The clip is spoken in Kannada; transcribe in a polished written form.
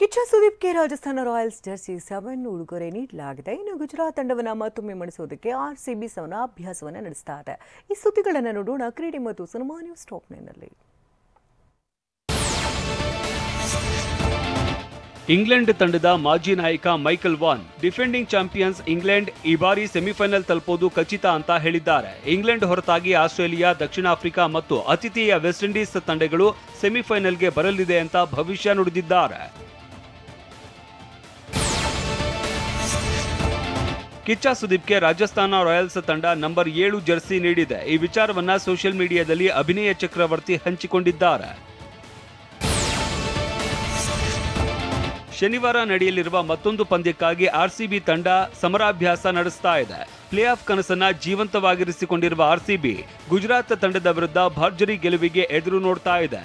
ಕಿಚ್ಚ ಸುದೀಪ್ಗೆ ರಾಜಸ್ಥಾನ ರಾಯಲ್ಸ್ ಜರ್ಸಿ 7 ಉಡುಗೊರೆ ನೀಡಲಾಗಿದೆ. ಇನ್ನು ಗುಜರಾತ್ ತಂಡವನ್ನು ಮತ್ತೊಮ್ಮೆ ಮಣಿಸುವುದಕ್ಕೆ ಆರ್ಸಿಬಿ ಅಭ್ಯಾಸವನ್ನು ನಡೆಸ್ತಾ ಇದೆ. ಈ ಸುದ್ದಿಗಳನ್ನು ನೋಡೋಣ ಕ್ರೀಡೆ ಮತ್ತು ಸಿನಿಮಾ ನ್ಯೂಸ್ ಟಾಪ್ 9ನಲ್ಲಿ. ಇಂಗ್ಲೆಂಡ್ ತಂಡದ ಮಾಜಿ ನಾಯಕ Michael Vaughan defending champions England ಈ ಬಾರಿ ಸೆಮಿಫೈನಲ್ ತಲುಪುವುದು ಖಚಿತ ಅಂತ ಹೇಳಿದ್ದಾರೆ. ಇಂಗ್ಲೆಂಡ್ ಹೊರತಾಗಿ ಆಸ್ಟ್ರೇಲಿಯಾ, ದಕ್ಷಿಣ ಆಫ್ರಿಕಾ ಮತ್ತು ಅತಿಥೇಯ ವೆಸ್ಟ್ ಇಂಡೀಸ್ ತಂಡಗಳು ಸೆಮಿಫೈನಲ್ಗೆ ಬರಲಿದೆ ಅಂತ ಭವಿಷ್ಯ ನುಡಿದಿದ್ದಾರೆ. ಕಿಚ್ಚ ಸುದೀಪ್ಗೆ ರಾಜಸ್ಥಾನ ರಾಯಲ್ಸ್ ತಂಡ ನಂಬರ್ 7 ಜರ್ಸಿ ನೀಡಿದೆ. ಈ ವಿಚಾರವನ್ನ ಸೋಷಿಯಲ್ ಮೀಡಿಯಾದಲ್ಲಿ ಅಭಿನಯ ಚಕ್ರವರ್ತಿ ಹಂಚಿಕೊಂಡಿದ್ದಾರೆ. ಶನಿವಾರ ನಡೆಯಲಿರುವ ಮತ್ತೊಂದು ಪಂದ್ಯಕ್ಕಾಗಿ ಆರ್ಸಿಬಿ ತಂಡ ಸಮರಾಭ್ಯಾಸ ನಡೆಸ್ತಾ ಇದೆ. ಪ್ಲೇ ಆಫ್ ಕನಸನ್ನ ಜೀವಂತವಾಗಿರಿಸಿಕೊಂಡಿರುವ ಆರ್ಸಿಬಿ ಗುಜರಾತ್ ತಂಡದ ವಿರುದ್ಧ ಭರ್ಜರಿ ಗೆಲುವಿಗೆ ಎದುರು ನೋಡ್ತಾ ಇದೆ.